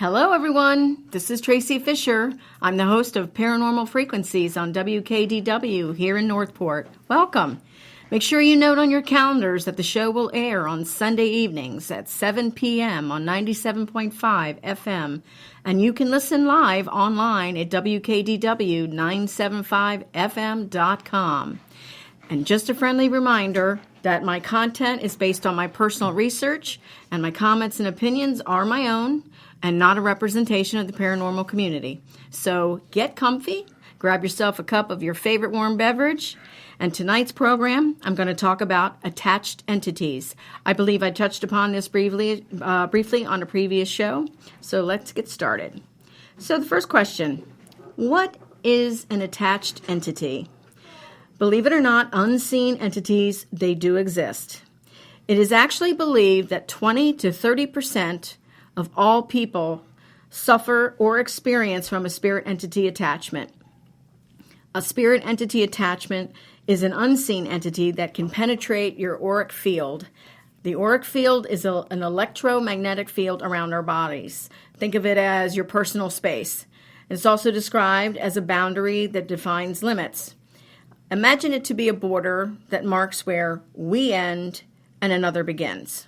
Hello, everyone. This is Tracy Fisher. I'm the host of Paranormal Frequencies on WKDW here in Northport. Welcome. Make sure you note on your calendars that the show will air on Sunday evenings at 7 p.m. on 97.5 FM, and you can listen live online at WKDW975FM.com. And just a friendly reminder that my content is based on my personal research, and my comments and opinions are my own and not a representation of the paranormal community. So get comfy, grab yourself a cup of your favorite warm beverage, and tonight's program, I'm going to talk about attached entities. I believe I touched upon this briefly on a previous show, so let's get started. So the first question, what is an attached entity? Believe it or not, unseen entities, they do exist. It is actually believed that 20 to 30% of all people suffer or experience from a spirit entity attachment. A spirit entity attachment is an unseen entity that can penetrate your auric field. The auric field is an electromagnetic field around our bodies. Think of it as your personal space. It's also described as a boundary that defines limits. Imagine it to be a border that marks where we end and another begins.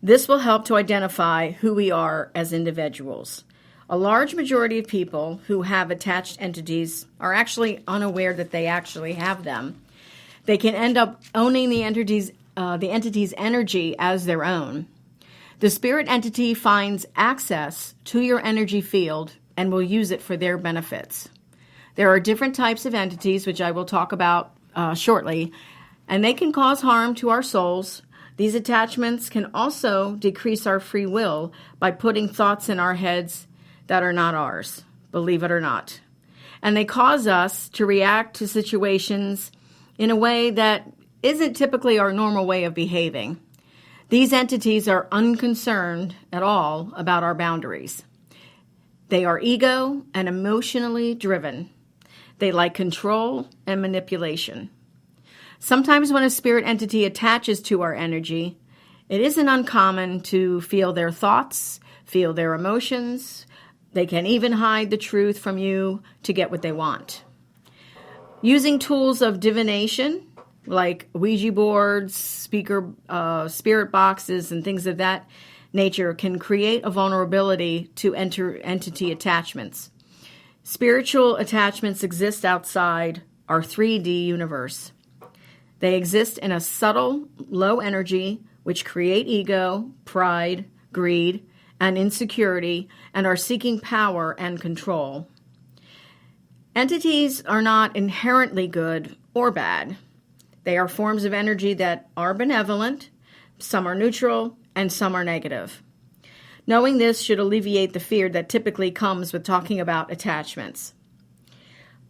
This will help to identify who we are as individuals. A large majority of people who have attached entities are actually unaware that they actually have them. They can end up owning the entity's energy as their own. The spirit entity finds access to your energy field and will use it for their benefits. There are different types of entities, which I will talk about shortly, and they can cause harm to our souls. These attachments can also decrease our free will by putting thoughts in our heads that are not ours, believe it or not. And they cause us to react to situations in a way that isn't typically our normal way of behaving. These entities are unconcerned at all about our boundaries. They are ego and emotionally driven. They like control and manipulation. Sometimes when a spirit entity attaches to our energy, it isn't uncommon to feel their thoughts, feel their emotions. They can even hide the truth from you to get what they want. Using tools of divination, like Ouija boards, spirit boxes, and things of that nature, can create a vulnerability to entity attachments. Spiritual attachments exist outside our 3D universe. They exist in a subtle, low energy, which create ego, pride, greed, and insecurity, and are seeking power and control. Entities are not inherently good or bad. They are forms of energy that are benevolent, some are neutral, and some are negative. Knowing this should alleviate the fear that typically comes with talking about attachments.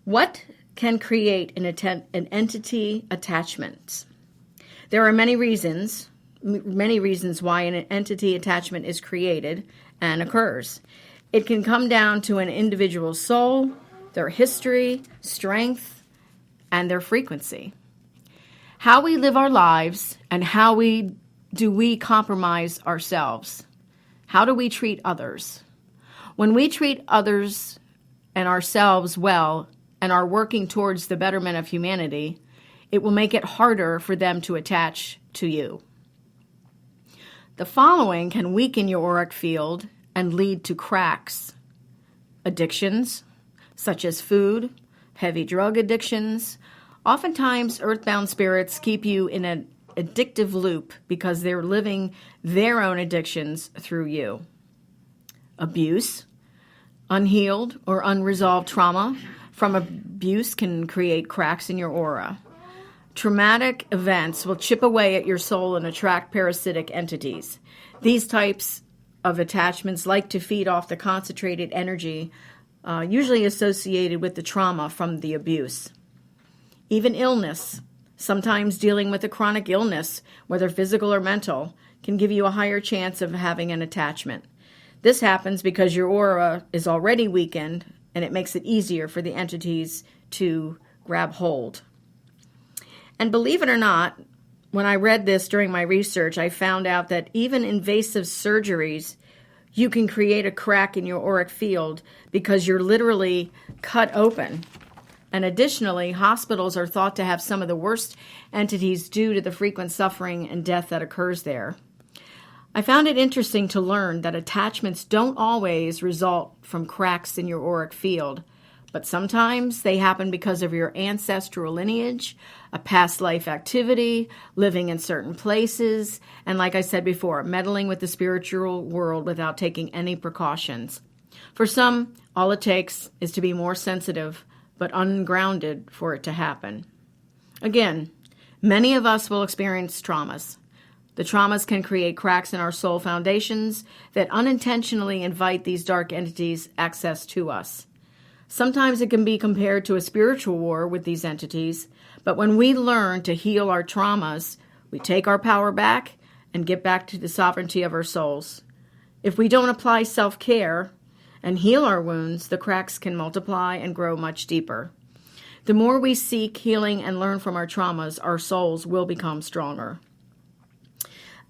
What can create an entity attachment? There are many reasons why an entity attachment is created and occurs. It can come down to an individual's soul, their history, strength, and their frequency. How we live our lives and how do we compromise ourselves? How do we treat others? When we treat others and ourselves well and are working towards the betterment of humanity, it will make it harder for them to attach to you. The following can weaken your auric field and lead to cracks. Addictions, such as food, heavy drug addictions. Oftentimes, earthbound spirits keep you in an addictive loop because they're living their own addictions through you. Abuse, unhealed or unresolved trauma from abuse can create cracks in your aura. Traumatic events will chip away at your soul and attract parasitic entities. These types of attachments like to feed off the concentrated energy usually associated with the trauma from the abuse. Even illness, sometimes dealing with a chronic illness, whether physical or mental, can give you a higher chance of having an attachment. This happens because your aura is already weakened, and it makes it easier for the entities to grab hold. And believe it or not, when I read this during my research, I found out that even invasive surgeries you can create a crack in your auric field because you're literally cut open. And additionally, hospitals are thought to have some of the worst entities due to the frequent suffering and death that occurs there. I found it interesting to learn that attachments don't always result from cracks in your auric field, but sometimes they happen because of your ancestral lineage, a past life activity, living in certain places, and like I said before, meddling with the spiritual world without taking any precautions. For some, all it takes is to be more sensitive, but ungrounded for it to happen. Again, many of us will experience traumas. The traumas can create cracks in our soul foundations that unintentionally invite these dark entities access to us. Sometimes it can be compared to a spiritual war with these entities, but when we learn to heal our traumas, we take our power back and get back to the sovereignty of our souls. If we don't apply self-care and heal our wounds, the cracks can multiply and grow much deeper. The more we seek healing and learn from our traumas, our souls will become stronger.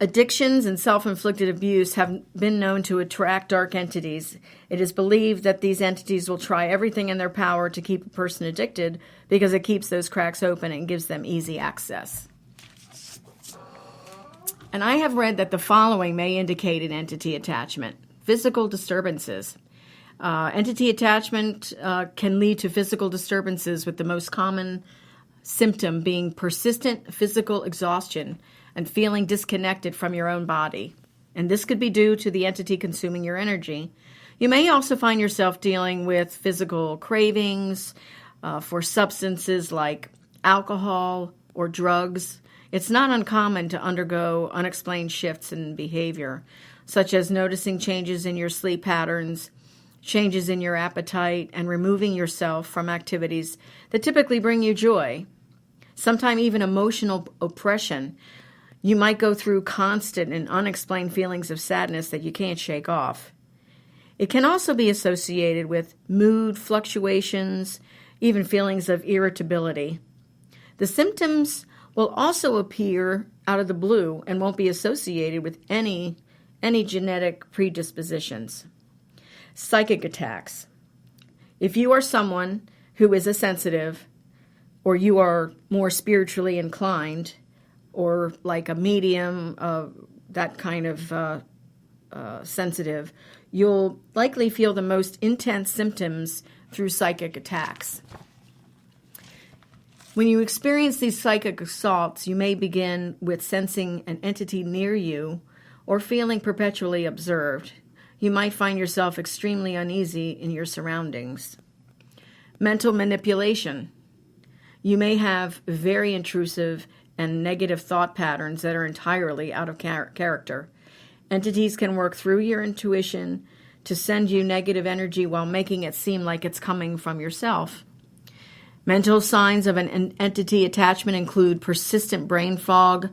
Addictions and self-inflicted abuse have been known to attract dark entities. It is believed that these entities will try everything in their power to keep a person addicted because it keeps those cracks open and gives them easy access. And I have read that the following may indicate an entity attachment. Physical disturbances. Entity attachment can lead to physical disturbances, with the most common symptom being persistent physical exhaustion and feeling disconnected from your own body. And this could be due to the entity consuming your energy. You may also find yourself dealing with physical cravings for substances like alcohol or drugs. It's not uncommon to undergo unexplained shifts in behavior, such as noticing changes in your sleep patterns, changes in your appetite, and removing yourself from activities that typically bring you joy. Sometimes even emotional oppression. You might go through constant and unexplained feelings of sadness that you can't shake off. It can also be associated with mood fluctuations, even feelings of irritability. The symptoms will also appear out of the blue and won't be associated with any genetic predispositions. Psychic attacks. If you are someone who is a sensitive, or you are more spiritually inclined, or like a medium, that kind of sensitive, you'll likely feel the most intense symptoms through psychic attacks. When you experience these psychic assaults, you may begin with sensing an entity near you or feeling perpetually observed. You might find yourself extremely uneasy in your surroundings. Mental manipulation. You may have very intrusive and negative thought patterns that are entirely out of character. Entities can work through your intuition to send you negative energy while making it seem like it's coming from yourself. Mental signs of an entity attachment include persistent brain fog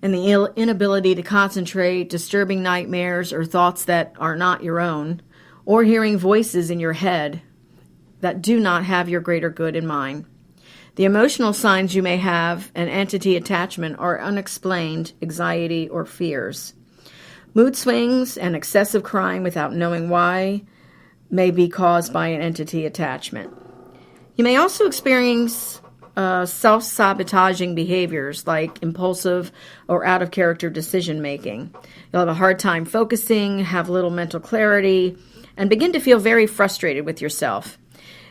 and the inability to concentrate, disturbing nightmares or thoughts that are not your own, or hearing voices in your head that do not have your greater good in mind. The emotional signs you may have an entity attachment are unexplained anxiety or fears. Mood swings and excessive crying without knowing why may be caused by an entity attachment. You may also experience self-sabotaging behaviors like impulsive or out-of-character decision-making. You'll have a hard time focusing, have little mental clarity, and begin to feel very frustrated with yourself.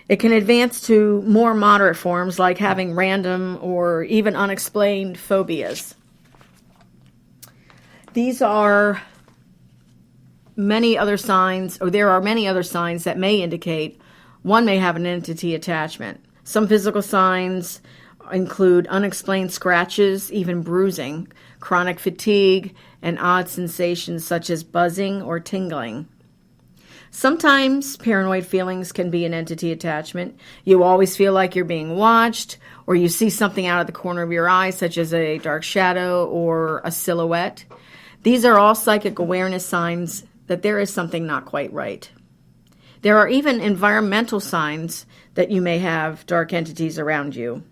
It can advance to more moderate forms like having random or even unexplained phobias. These are many other signs, or there are many other signs that may indicate one may have an entity attachment. Some physical signs include unexplained scratches, even bruising, chronic fatigue, and odd sensations such as buzzing or tingling. Sometimes paranoid feelings can be an entity attachment. You always feel like you're being watched, or you see something out of the corner of your eye, such as a dark shadow or a silhouette. These are all psychic awareness signs that there is something not quite right. There are even environmental signs that you may have dark entities around you.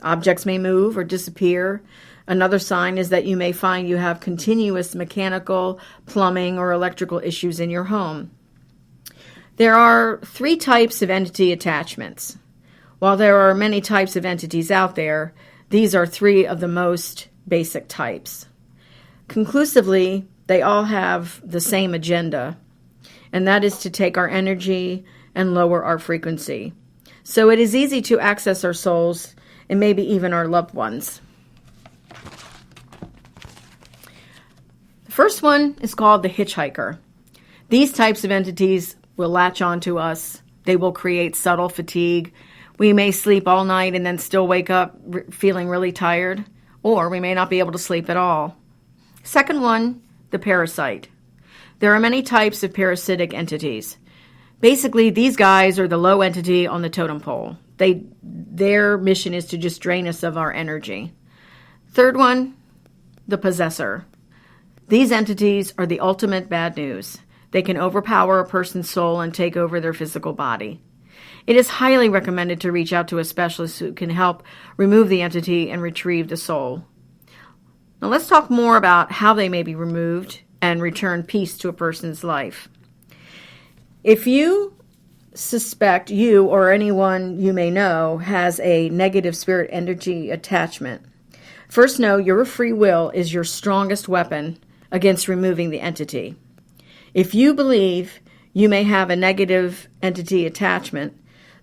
Objects may move or disappear. Another sign is that you may find you have continuous mechanical, plumbing, or electrical issues in your home. There are 3 types of entity attachments. While there are many types of entities out there, these are 3 of the most basic types. Conclusively, they all have the same agenda, and that is to take our energy and lower our frequency. So it is easy to access our souls and maybe even our loved ones. The first one is called the hitchhiker. These types of entities will latch onto us. They will create subtle fatigue. We may sleep all night and then still wake up feeling really tired, or we may not be able to sleep at all. Second one, the parasite. There are many types of parasitic entities. Basically, these guys are the low entity on the totem pole. Their mission is to just drain us of our energy. Third one, the possessor. These entities are the ultimate bad news. They can overpower a person's soul and take over their physical body. It is highly recommended to reach out to a specialist who can help remove the entity and retrieve the soul. Now let's talk more about how they may be removed and return peace to a person's life. If you suspect you or anyone you may know has a negative spirit energy attachment, first know your free will is your strongest weapon against removing the entity. If you believe you may have a negative entity attachment,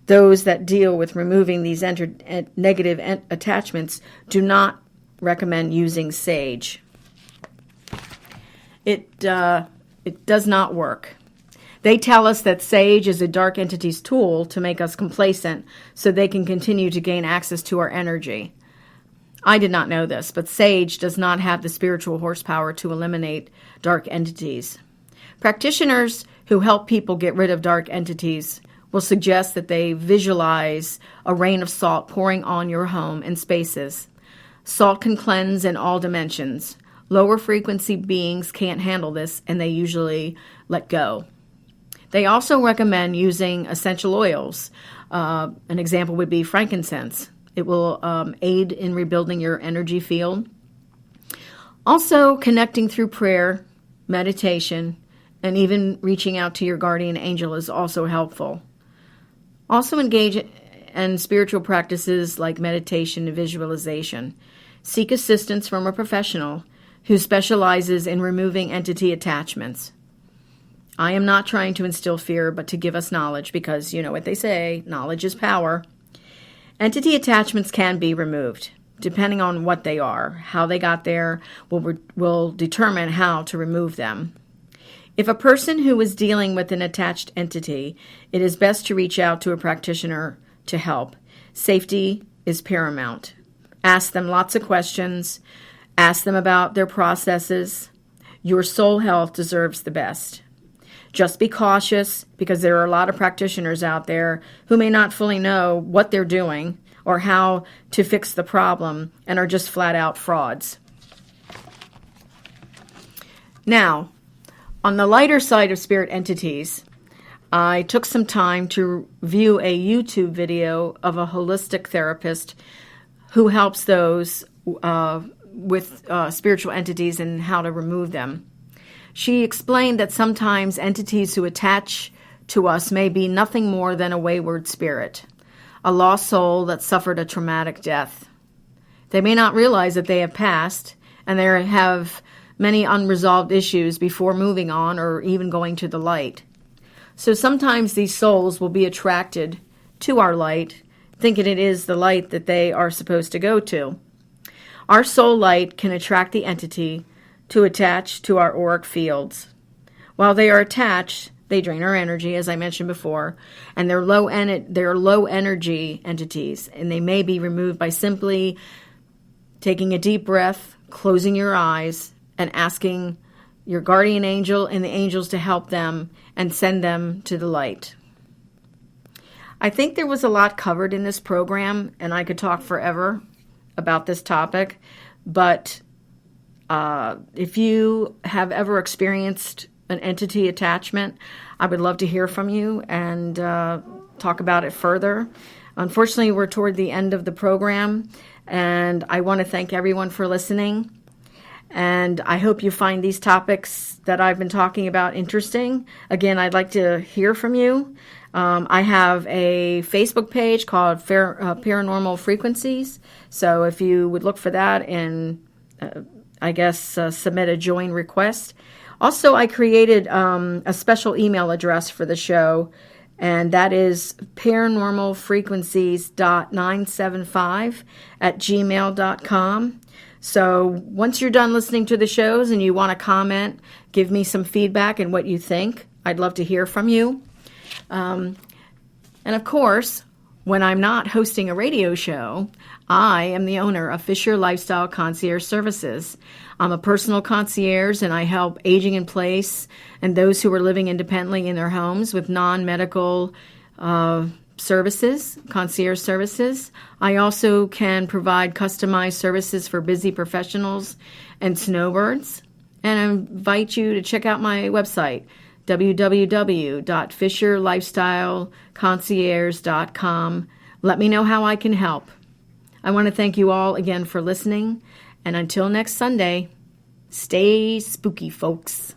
those that deal with removing these negative attachments do not recommend using sage. It does not work. They tell us that sage is a dark entity's tool to make us complacent so they can continue to gain access to our energy. I did not know this, but sage does not have the spiritual horsepower to eliminate dark entities. Practitioners who help people get rid of dark entities will suggest that they visualize a rain of salt pouring on your home and spaces. Salt can cleanse in all dimensions. Lower frequency beings can't handle this, and they usually let go. They also recommend using essential oils. An example would be frankincense. It will aid in rebuilding your energy field. Also, connecting through prayer, meditation, and even reaching out to your guardian angel is also helpful. Also engage in spiritual practices like meditation and visualization. Seek assistance from a professional who specializes in removing entity attachments. I am not trying to instill fear, but to give us knowledge because, you know what they say, knowledge is power. Entity attachments can be removed. Depending on what they are, how they got there will determine how to remove them. If a person who is dealing with an attached entity, it is best to reach out to a practitioner to help. Safety is paramount. Ask them lots of questions. Ask them about their processes. Your soul health deserves the best. Just be cautious because there are a lot of practitioners out there who may not fully know what they're doing or how to fix the problem and are just flat out frauds. Now, on the lighter side of spirit entities, I took some time to view a YouTube video of a holistic therapist who helps those with spiritual entities and how to remove them. She explained that sometimes entities who attach to us may be nothing more than a wayward spirit, a lost soul that suffered a traumatic death. They may not realize that they have passed, and they have many unresolved issues before moving on or even going to the light. So sometimes these souls will be attracted to our light, thinking it is the light that they are supposed to go to. Our soul light can attract the entity to attach to our auric fields. While they are attached, they drain our energy, as I mentioned before, and they're low energy entities, and they may be removed by simply taking a deep breath, closing your eyes, and asking your guardian angel and the angels to help them and send them to the light. I think there was a lot covered in this program, and I could talk forever about this topic, but if you have ever experienced an entity attachment, I would love to hear from you and talk about it further. Unfortunately, we're toward the end of the program, and I want to thank everyone for listening. And I hope you find these topics that I've been talking about interesting. Again, I'd like to hear from you. I have a Facebook page called Paranormal Frequencies. So if you would look for that and, submit a join request. Also, I created a special email address for the show, and that is paranormalfrequencies.975@gmail.com. So once you're done listening to the shows and you want to comment, give me some feedback and what you think. I'd love to hear from you. And of course, when I'm not hosting a radio show, I am the owner of Fisher Lifestyle Concierge Services. I'm a personal concierge, and I help aging in place and those who are living independently in their homes with non-medical services, concierge services. I also can provide customized services for busy professionals and snowbirds. And I invite you to check out my website, www.fisherlifestyleconcierge.com. Let me know how I can help. I want to thank you all again for listening. And until next Sunday, stay spooky, folks.